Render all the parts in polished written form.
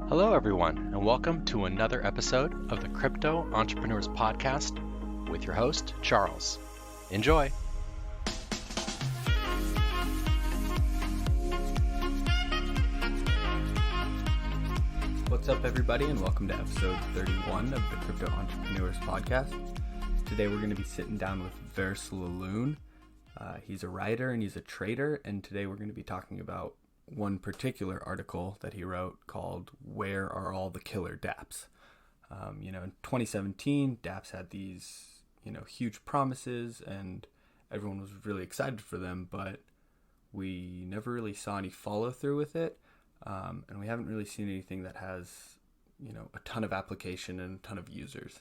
Hello, everyone, and welcome to another episode of the Crypto Entrepreneurs Podcast with your host, Charles. Enjoy. What's up, everybody, and welcome to episode 31 of the Crypto Entrepreneurs Podcast. Today we're going to be sitting down with Vers La Lune. He's a writer and he's a trader, and today we're going to be talking about one particular article that he wrote called "Where Are All the Killer dApps?" In 2017, dApps had these, huge promises, and everyone was really excited for them, but we never really saw any follow through with it, and we haven't really seen anything that has, a ton of application and a ton of users.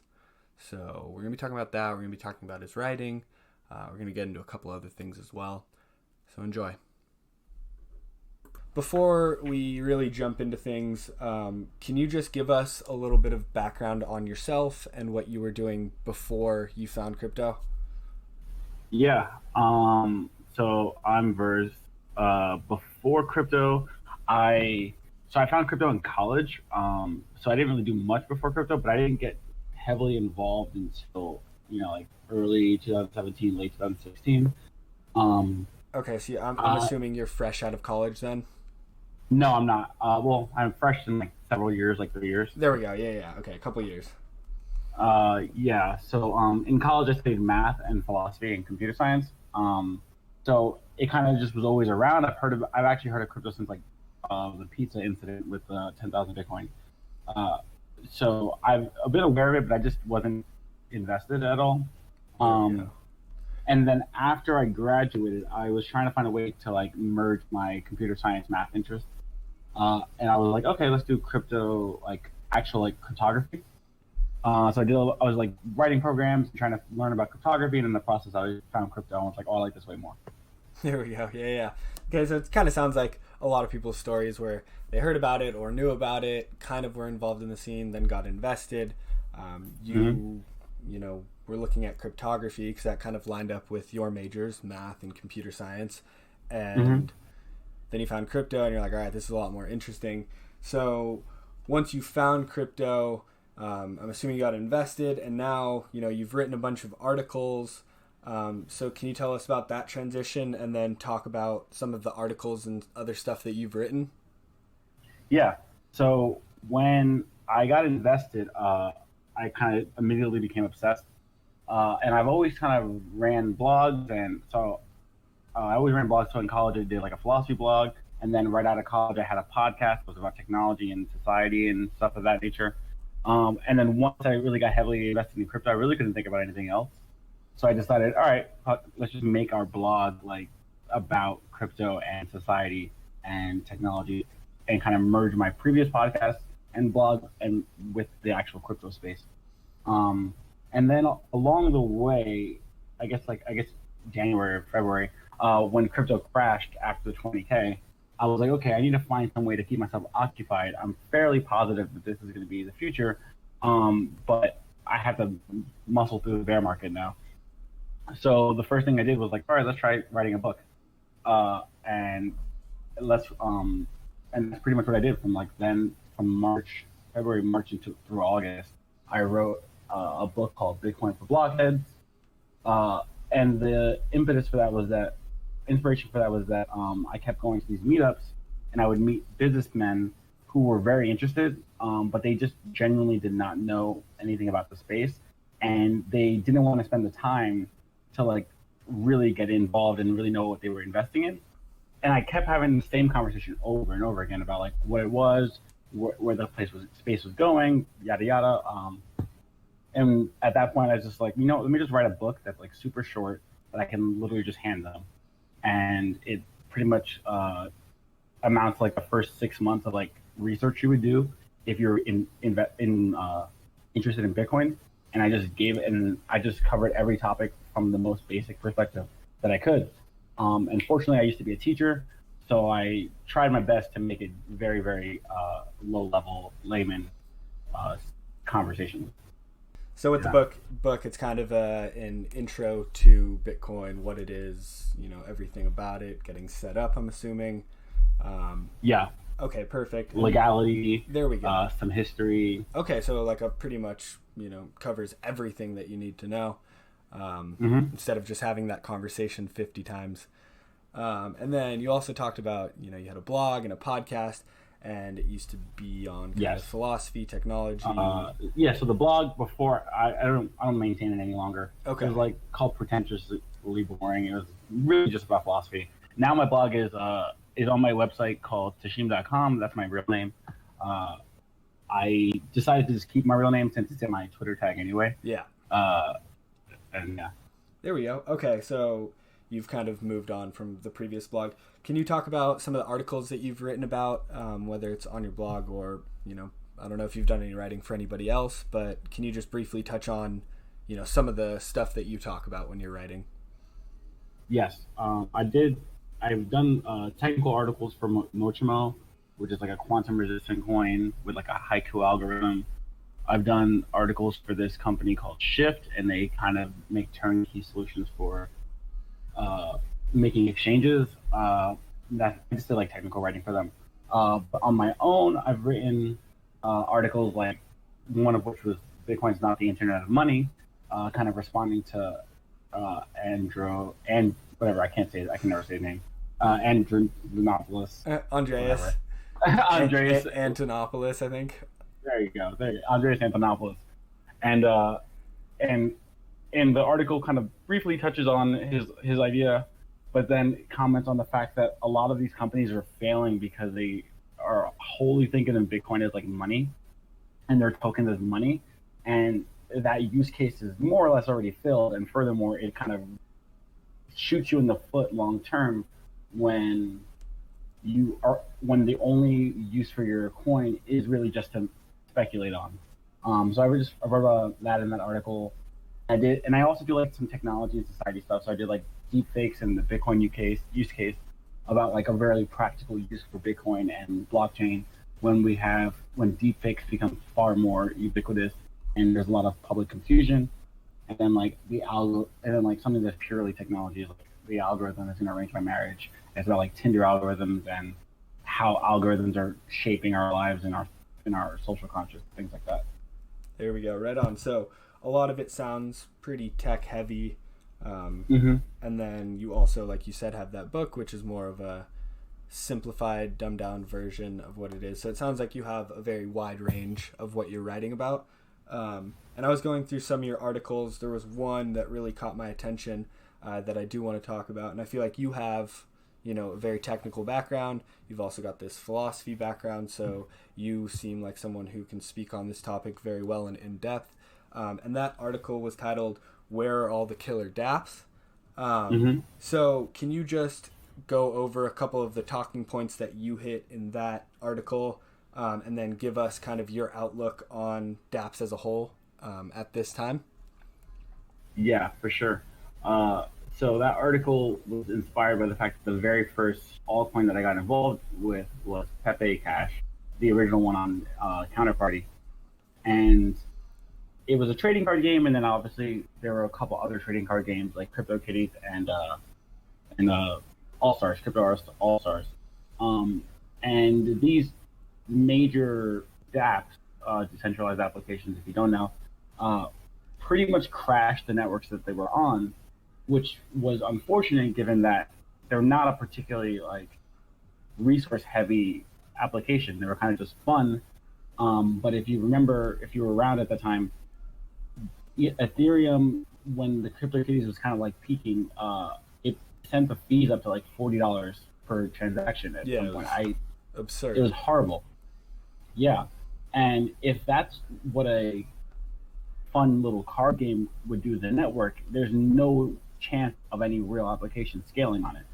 So we're going to be talking about that. We're going to be talking about his writing. We're going to get into a couple other things as well. So enjoy. Before we really jump into things, can you just give us a little bit of background on yourself and what you were doing before you found crypto? Yeah. So I'm Vers. Before crypto, I found crypto in college. So I didn't really do much before crypto, but I didn't get heavily involved until, early 2017, late 2016. Okay, so I'm assuming you're fresh out of college then? No, I'm not. I'm fresh in several years, 3 years. There we go. Yeah. Okay, a couple years. Yeah. So in college, I studied math and philosophy and computer science. So it kind of just was always around. I've actually heard of crypto since the pizza incident with 10,000 Bitcoin. So I've a bit aware of it, but I just wasn't invested at all. And then after I graduated, I was trying to find a way to merge my computer science math interest. And I was like, okay, let's do crypto, actual cryptography. So I was writing programs and trying to learn about cryptography, and in the process I found crypto and was like, oh, I like this way more. There we go. Yeah. Okay, so it kind of sounds like a lot of people's stories where they heard about it or knew about it, kind of were involved in the scene, then got invested. We're looking at cryptography because that kind of lined up with your majors, math and computer science. And then you found crypto and you're like, all right, this is a lot more interesting. So once you found crypto, I'm assuming you got invested, and now, you've written a bunch of articles. So can you tell us about that transition and then talk about some of the articles and other stuff that you've written? Yeah. So when I got invested, I kind of immediately became obsessed. And I've always kind of ran blogs, and so I always ran blogs. So in college, I did a philosophy blog, and then right out of college, I had a podcast that was about technology and society and stuff of that nature. And then once I really got heavily invested in crypto, I really couldn't think about anything else. So I decided, all right, let's just make our blog about crypto and society and technology, and kind of merge my previous podcast and blog and with the actual crypto space. And then along the way, I guess January or February, when crypto crashed after the 20K, I was like, okay, I need to find some way to keep myself occupied. I'm fairly positive that this is going to be the future, but I have to muscle through the bear market now. So the first thing I did was all right, let's try writing a book, and that's pretty much what I did from February, March through August. I wrote a book called Bitcoin for Blockheads, and the inspiration for that was that I kept going to these meetups, and I would meet businessmen who were very interested, but they just genuinely did not know anything about the space, and they didn't want to spend the time to really get involved and really know what they were investing in. And I kept having the same conversation over and over again about what it was, where the space was going, yada yada. And at that point, I was just let me just write a book that's super short that I can literally just hand them. And it pretty much amounts to the first 6 months of research you would do if you're interested in Bitcoin. And I just gave it, and I just covered every topic from the most basic perspective that I could. And fortunately, I used to be a teacher, so I tried my best to make it very, very low-level layman conversation. So with the book, it's kind of an intro to Bitcoin, what it is, everything about it, getting set up, I'm assuming. Yeah. Okay, perfect. legality. There we go. Some history. Okay, so like a pretty much, covers everything that you need to know, instead of just having that conversation 50 times. And then you also talked about, you had a blog and a podcast, and it used to be on kind of philosophy, technology. So the blog before, I don't maintain it any longer. Okay. It was like called Pretentiously Boring. It was really just about philosophy. Now my blog is on my website called tashim.com. That's my real name. I decided to just keep my real name since it's in my Twitter tag anyway. Yeah. And yeah. There we go. Okay, so you've kind of moved on from the previous blog. Can you talk about some of the articles that you've written about, whether it's on your blog or, I don't know if you've done any writing for anybody else, but can you just briefly touch on, some of the stuff that you talk about when you're writing? Yes, I've done technical articles for Mochimo, which is like a quantum resistant coin with like a haiku algorithm. I've done articles for this company called Shift, and they kind of make turnkey solutions for making exchanges. That I just did like technical writing for them. But on my own, I've written articles like one of which was Bitcoin's not the internet of money, kind of responding to Andrew and whatever, I can't say it, I can never say his name. Andrew Antonopoulos. Andreas. Andreas Antonopoulos, I think. There you go. Andreas Antonopoulos. And the article kind of briefly touches on his idea, but then comments on the fact that a lot of these companies are failing because they are wholly thinking of Bitcoin as like money and their tokens as money. And that use case is more or less already filled. And furthermore, it kind of shoots you in the foot long term when the only use for your coin is really just to speculate on. So I wrote about that in that article. I also do like some technology and society stuff. So I did like deepfakes and the Bitcoin use case about like a very practical use for Bitcoin and blockchain when deepfakes become far more ubiquitous and there's a lot of public confusion. And then like something that's purely technology is like the algorithm that's going to arrange my marriage. It's about like Tinder algorithms and how algorithms are shaping our lives and our social conscious, things like that. There we go, right on. So a lot of it sounds pretty tech heavy. And then you also, like you said, have that book, which is more of a simplified, dumbed down version of what it is. So it sounds like you have a very wide range of what you're writing about. And I was going through some of your articles. There was one that really caught my attention that I do want to talk about. And I feel like you have, a very technical background. You've also got this philosophy background. So you seem like someone who can speak on this topic very well and in depth. And that article was titled, "Where Are All the Killer dApps?" So can you just go over a couple of the talking points that you hit in that article, and then give us kind of your outlook on dApps as a whole at this time? Yeah, for sure. So that article was inspired by the fact that the very first altcoin that I got involved with was Pepe Cash, the original one on Counterparty. And it was a trading card game, and then obviously there were a couple other trading card games like CryptoKitties and All-Stars, Crypto All-Stars. And these major dApps, decentralized applications, if you don't know, pretty much crashed the networks that they were on, which was unfortunate given that they're not a particularly like resource heavy application. They were kind of just fun. But if you were around at the time, Ethereum, when the CryptoKitties was kind of like peaking, it sent the fees up to like $40 per transaction at some point. Absurd. It was horrible. Yeah. And if that's what a fun little card game would do to the network, there's no chance of any real application scaling on it.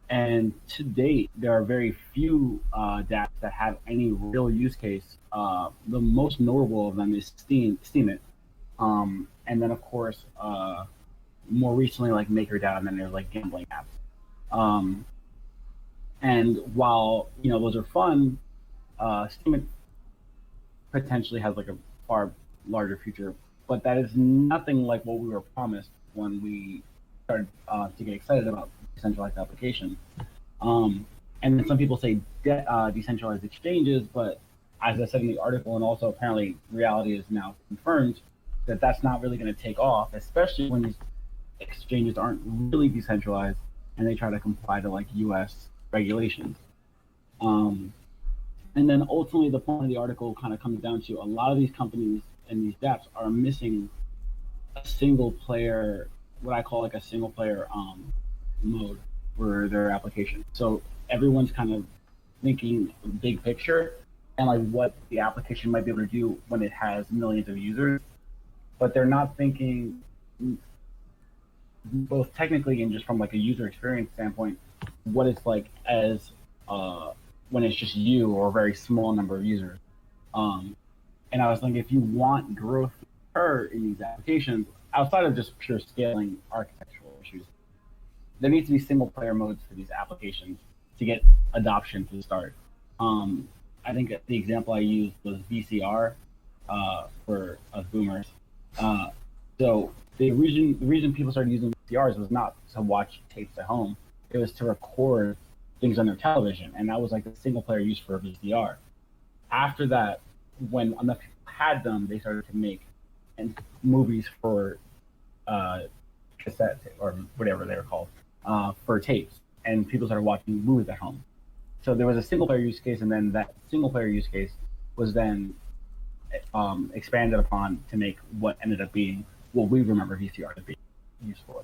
And to date, there are very few dApps that have any real use case. The most notable of them is Steemit. And then, of course, more recently, like MakerDAO, and then there's like gambling apps. And while, those are fun, Steemit potentially has like a far larger future, but that is nothing like what we were promised when we started to get excited about decentralized applications. And then some people say decentralized exchanges, but as I said in the article, and also apparently reality is now confirmed, that that's not really going to take off, especially when these exchanges aren't really decentralized and they try to comply to like U.S. regulations. And then ultimately, the point of the article kind of comes down to a lot of these companies and these dApps are missing a single player, what I call like a single player mode for their application. So everyone's kind of thinking big picture and like what the application might be able to do when it has millions of users, but they're not thinking both technically and just from like a user experience standpoint, what it's like as when it's just you or a very small number of users. And I was thinking, if you want growth to occur in these applications, outside of just pure scaling architectural issues, there needs to be single player modes for these applications to get adoption to start. I think the example I used was VCR for us boomers. So the reason people started using VCRs was not to watch tapes at home; it was to record things on their television, and that was like the single player use for a VCR. After that, when enough people had them, they started to make movies for cassette or whatever they were called for tapes, and people started watching movies at home. So there was a single player use case, and then that single player use case was then expanded upon to make what ended up being what we remember VCR to be used for.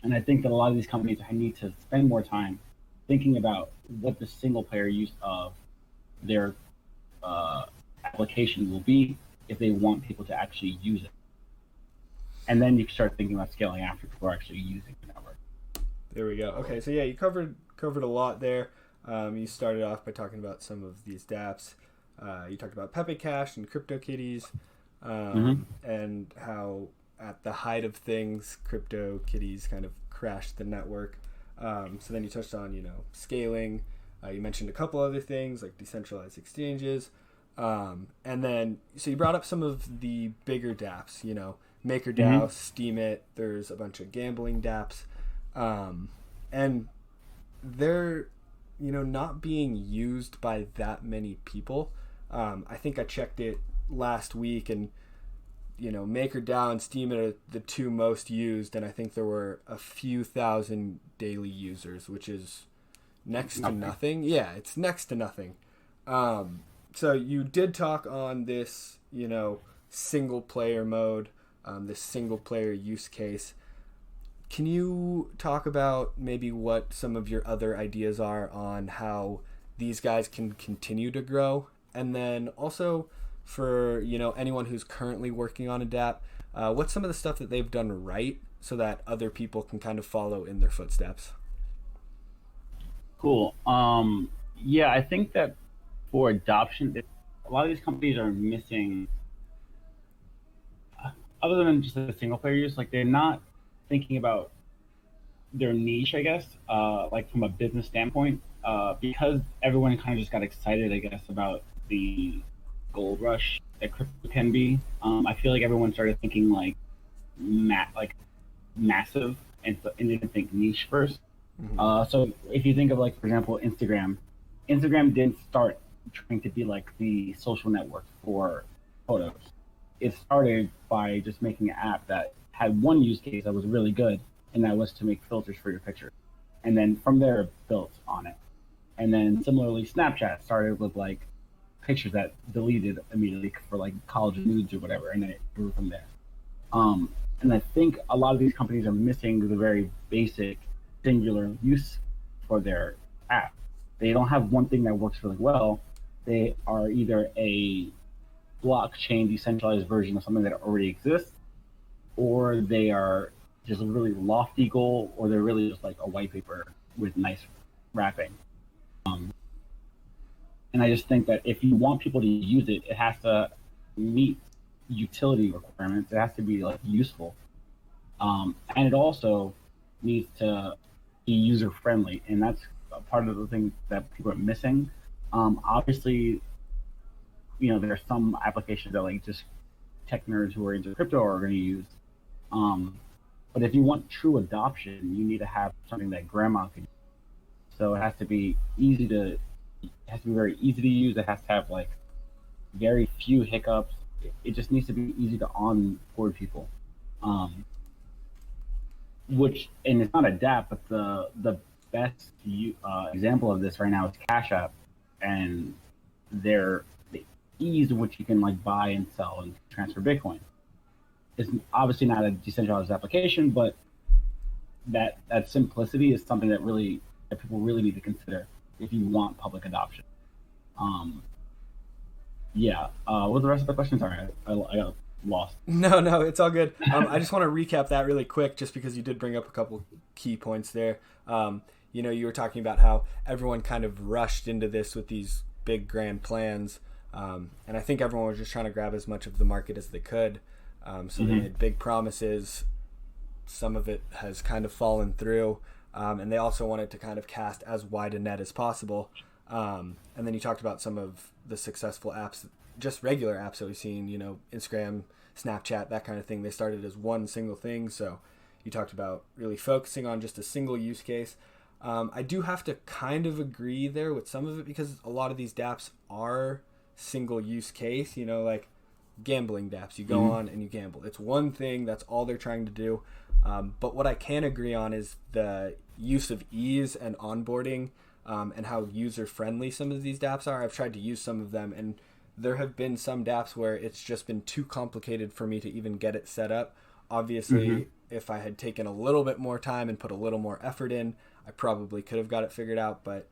And I think that a lot of these companies need to spend more time thinking about what the single player use of their application will be if they want people to actually use it. And then you can start thinking about scaling after people are actually using the network. There we go. Okay, so yeah, you covered a lot there. You started off by talking about some of these dApps. You talked about Pepe Cash and CryptoKitties, and how at the height of things, CryptoKitties kind of crashed the network. So then you touched on, scaling. You mentioned a couple other things like decentralized exchanges. And then, so you brought up some of the bigger dApps, MakerDAO, Steemit. There's a bunch of gambling dApps. And they're, not being used by that many people. I think I checked it last week, and MakerDAO and Steemit are the two most used, and I think there were a few thousand daily users, which is next to nothing. Yeah, it's next to nothing. So you did talk on this, single player mode, this single player use case. Can you talk about maybe what some of your other ideas are on how these guys can continue to grow? And then also for, anyone who's currently working on a dApp, what's some of the stuff that they've done right so that other people can kind of follow in their footsteps? Cool. Yeah, I think that for adoption, a lot of these companies are missing, other than just a single player use, like they're not thinking about their niche, I guess, like from a business standpoint, because everyone kind of just got excited, I guess, about the gold rush that crypto can be. I feel like everyone started thinking like massive and didn't think niche first. So if you think of like, for example, Instagram didn't start trying to be like the social network for photos. It started by just making an app that had one use case that was really good, and that was to make filters for your picture. And then from there, it built on it. And then similarly, Snapchat started with like pictures that deleted immediately for like college nudes or whatever, and then it grew from there. And I think a lot of these companies are missing the very basic singular use for their app. They don't have one thing that works really well. They are either a blockchain decentralized version of something that already exists, or they are just a really lofty goal, or they're really just like a white paper with nice wrapping. And I just think that if you want people to use it, it has to meet utility requirements. It has to be like useful, and it also needs to be user friendly, and that's a part of the thing that people are missing. Obviously, there are some applications that like just tech nerds who are into crypto are going to use. But if you want true adoption, you need to have something that grandma can use. So it has to be very easy to use. It has to have like very few hiccups. It just needs to be easy to onboard people. Which, and it's not a dApp, but the best example of this right now is Cash App, and the ease in which you can like buy and sell and transfer Bitcoin. It's obviously not a decentralized application, but that simplicity is something that people really need to consider if you want public adoption. What was the rest of the question? Sorry, I got lost. No, it's all good. I just want to recap that really quick, just because you did bring up a couple key points there. You were talking about how everyone kind of rushed into this with these big grand plans, and I think everyone was just trying to grab as much of the market as they could. So they made big promises. Some of it has kind of fallen through, and they also wanted to kind of cast as wide a net as possible. And then you talked about some of the successful apps, just regular apps that we've seen, Instagram, Snapchat, that kind of thing. They started as one single thing. So you talked about really focusing on just a single use case. I do have to kind of agree there with some of it, because a lot of these dApps are single use case, like gambling dApps. You go on and you gamble. It's one thing. That's all they're trying to do. But what I can agree on is the use of ease and onboarding, and how user-friendly some of these dApps are. I've tried to use some of them, and there have been some dApps where it's just been too complicated for me to even get it set up. Obviously, if I had taken a little bit more time and put a little more effort in, I probably could have got it figured out. But,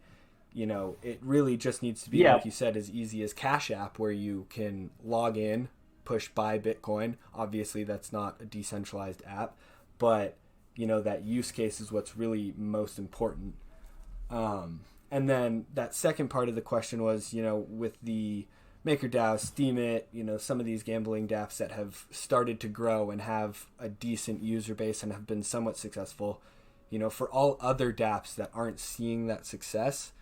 it really just needs to be, like you said, as easy as Cash App, where you can log in, push buy Bitcoin. Obviously, that's not a decentralized app, but, that use case is what's really most important. And then that second part of the question was, with the MakerDAO, Steemit, some of these gambling dApps that have started to grow and have a decent user base and have been somewhat successful, for all other dApps that aren't seeing that success,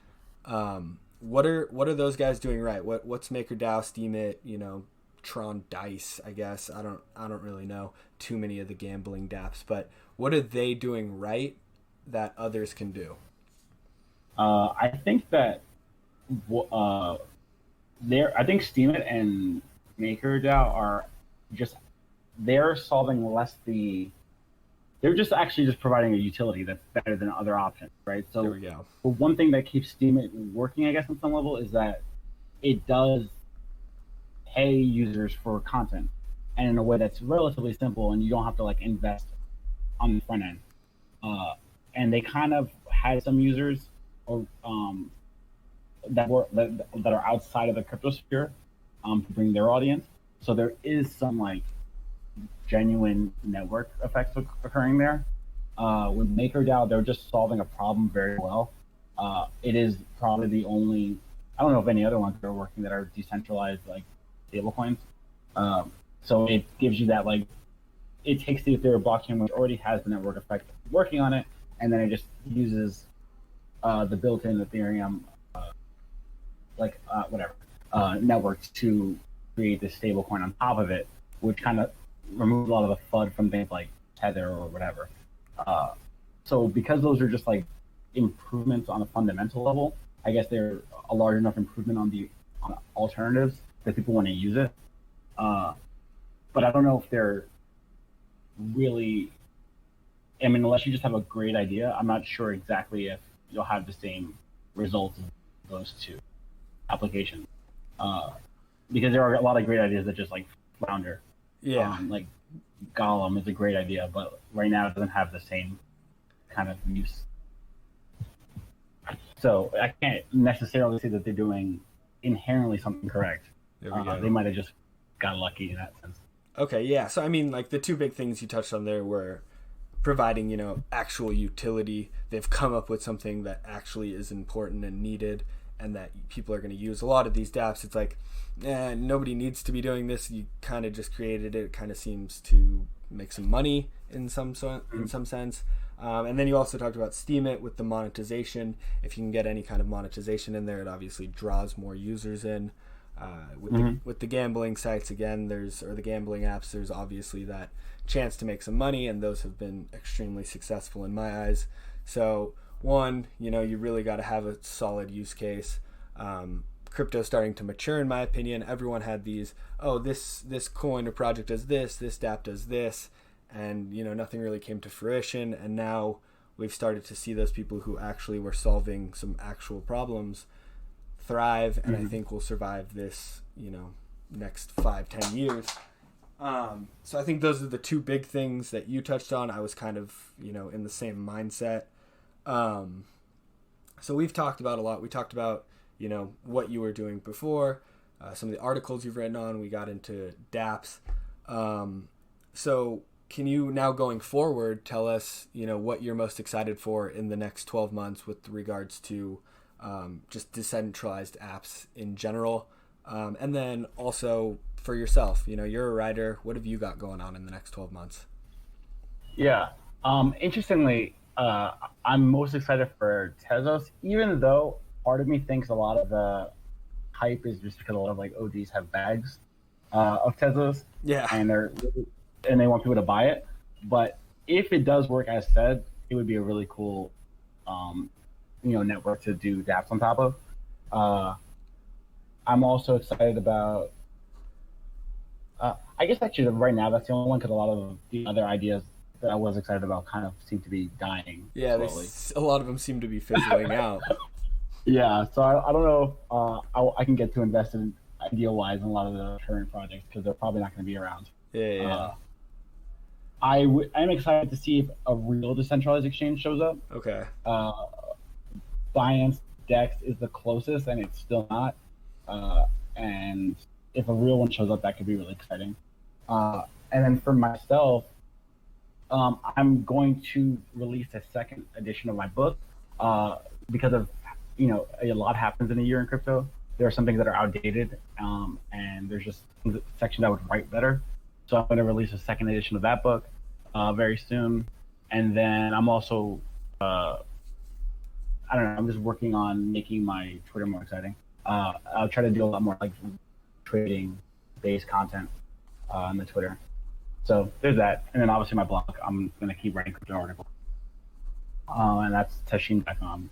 what are those guys doing right? What's MakerDAO, Steemit, Tron Dice, I guess. I don't really know too many of the gambling dApps, but what are they doing right that others can do? I think that I think Steemit and MakerDAO are they're solving less they're just actually just providing a utility that's better than other options, right? So there we go. One thing that keeps Steemit working, I guess, on some level, is that it does pay users for content, and in a way that's relatively simple, and you don't have to like invest on the front end. And they kind of had some users that are outside of the crypto sphere to bring their audience. So there is some like genuine network effects occurring there. With MakerDAO, they're just solving a problem very well. It is probably the only, I don't know of any other ones that are working that are decentralized like stablecoins. So it gives you that like, it takes the Ethereum blockchain, which already has the network effect working on it, and then it just uses the built-in Ethereum networks to create this stablecoin on top of it, which kind of removes a lot of the FUD from things like Tether or whatever. So because those are just like improvements on a fundamental level, I guess they're a large enough improvement on alternatives that people want to use it. But I don't know if they're really, unless you just have a great idea, I'm not sure exactly if you'll have the same results of those two applications. Because there are a lot of great ideas that just like flounder. Yeah. Like Gollum is a great idea, but right now it doesn't have the same kind of use. So I can't necessarily say that they're doing inherently something correct. There we go. They might have just got lucky in that sense. Okay, yeah. So, like the two big things you touched on there were providing, actual utility. They've come up with something that actually is important and needed and that people are going to use. A lot of these dApps, it's like, nobody needs to be doing this. You kind of just created it. It kind of seems to make some money in some sense. And then you also talked about Steemit with the monetization. If you can get any kind of monetization in there, it obviously draws more users in. With the gambling sites, again, or the gambling apps, there's obviously that chance to make some money, and those have been extremely successful in my eyes. So one, you really got to have a solid use case. Crypto starting to mature, in my opinion. Everyone had these, this coin or project does this dApp does this, and nothing really came to fruition. And now we've started to see those people who actually were solving some actual problems thrive, and I think will survive this next 5-10 years. So I think those are the two big things that you touched on. I was kind of in the same mindset. So we've talked about a lot. We talked about what you were doing before, some of the articles you've written on. We got into dApps. So can you now, going forward, tell us what you're most excited for in the next 12 months with regards to just decentralized apps in general, and then also for yourself? You're a writer. What have you got going on in the next 12 months? Yeah. Interestingly, I'm most excited for Tezos, even though part of me thinks a lot of the hype is just because a lot of OGs have bags of Tezos. Yeah. And they want people to buy it. But if it does work as said, it would be a really cool network to do dApps on top of. I'm also excited about I guess actually right now that's the only one, because a lot of the other ideas that I was excited about kind of seem to be dying. Yeah, slowly. a lot of them seem to be fizzling out. Yeah, so I don't know if I can get too invested idea-wise in a lot of the current projects, because they're probably not going to be around. Yeah. I'm excited to see if a real decentralized exchange shows up. Okay. Binance Dex is the closest, and it's still not. And if a real one shows up, that could be really exciting. And then for myself, I'm going to release a second edition of my book because of, a lot happens in a year in crypto. There are some things that are outdated, and there's just sections I would write better. So I'm going to release a second edition of that book very soon. And then I'm also, I'm just working on making my Twitter more exciting. I'll try to do a lot more trading-based content on the Twitter. So there's that. And then obviously my blog, I'm going to keep writing crypto articles. And that's Tasheme.com,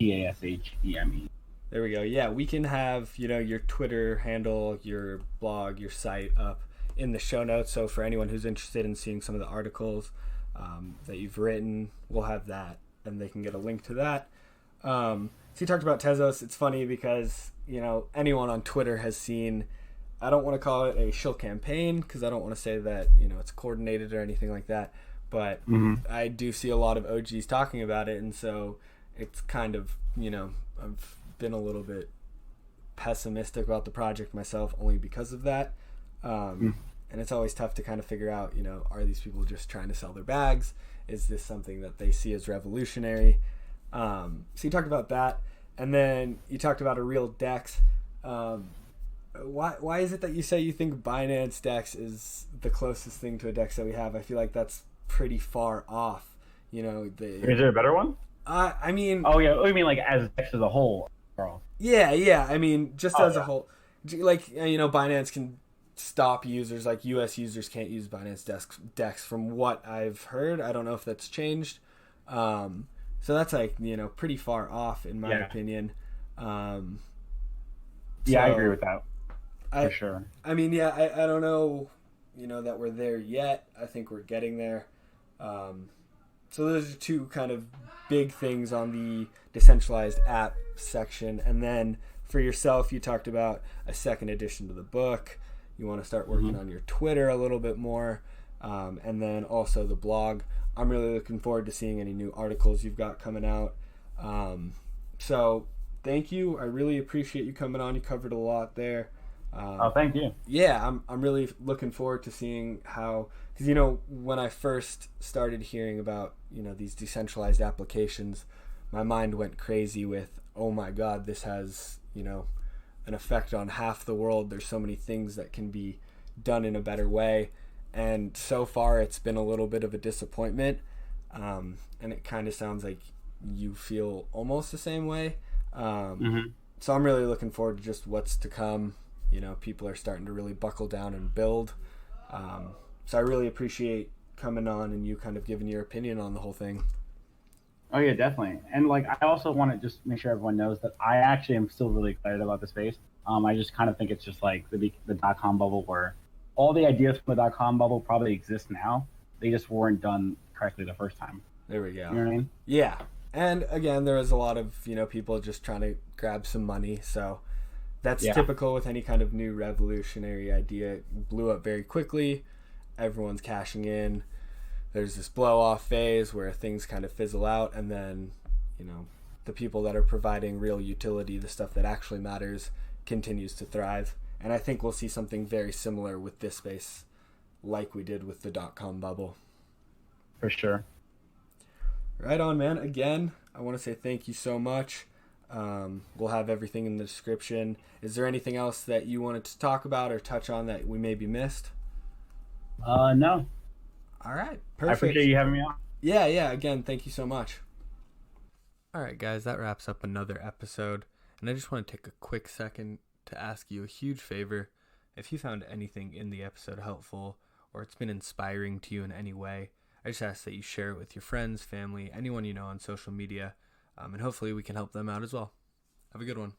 TASHEME. There we go. Yeah, we can have, your Twitter handle, your blog, your site up in the show notes. So for anyone who's interested in seeing some of the articles that you've written, we'll have that, and they can get a link to that. So you talked about Tezos. It's funny because, anyone on Twitter has seen, I don't want to call it a shill campaign because I don't want to say that, it's coordinated or anything like that. But I do see a lot of OGs talking about it. And so it's kind of, I've been a little bit pessimistic about the project myself only because of that. And it's always tough to kind of figure out, are these people just trying to sell their bags? Is this something that they see as revolutionary? So you talked about that. And then you talked about a real DEX. Why is it that you say you think Binance DEX is the closest thing to a DEX that we have? I feel like that's pretty far off. Is there a better one? I mean... Oh, yeah. Oh, you mean like as DEX as a whole, Carl? Yeah. I mean, just as a whole. Binance can stop users, like U.S. users can't use Binance DEX from what I've heard. I don't know if that's changed. So that's pretty far off in my opinion. I agree with that. For sure. I mean, I don't know, that we're there yet. I think we're getting there. So those are two kind of big things on the decentralized app section. And then for yourself, you talked about a second edition to the book. You want to start working on your Twitter a little bit more. And then also the blog. I'm really looking forward to seeing any new articles you've got coming out. So thank you. I really appreciate you coming on. You covered a lot there. Thank you. Yeah, I'm really looking forward to seeing how, because when I first started hearing about these decentralized applications, my mind went crazy with, oh my God, this has an effect on half the world. There's so many things that can be done in a better way, and so far it's been a little bit of a disappointment. And it kind of sounds like you feel almost the same way. So I'm really looking forward to just what's to come. People are starting to really buckle down and build. So I really appreciate coming on and you kind of giving your opinion on the whole thing. Oh yeah, definitely. And like, I also want to just make sure everyone knows that I actually am still really excited about the space. I just kind of think it's just like the dot com bubble, where all the ideas from the dot com bubble probably exist now. They just weren't done correctly the first time. There we You go. know what I mean? Yeah. And again, there was a lot of, people just trying to grab some money. So that's Yeah, typical with any kind of new revolutionary idea. It blew up very quickly. Everyone's cashing in. There's this blow off phase where things kind of fizzle out, and then, the people that are providing real utility, the stuff that actually matters, continues to thrive. And I think we'll see something very similar with this space, like we did with the .com bubble. for sure. Right on, man. Again, I want to say thank you so much. We'll have everything in the description. Is there anything else that you wanted to talk about or touch on that we maybe missed? No, All right, I perfect. appreciate you having me on. Yeah, again, thank you so much. All right, guys, that wraps up another episode. And I just want to take a quick second to ask you a huge favor. If you found anything in the episode helpful, or it's been inspiring to you in any way, I just ask that you share it with your friends, family, anyone you know on social media, and hopefully we can help them out as well. Have a good one.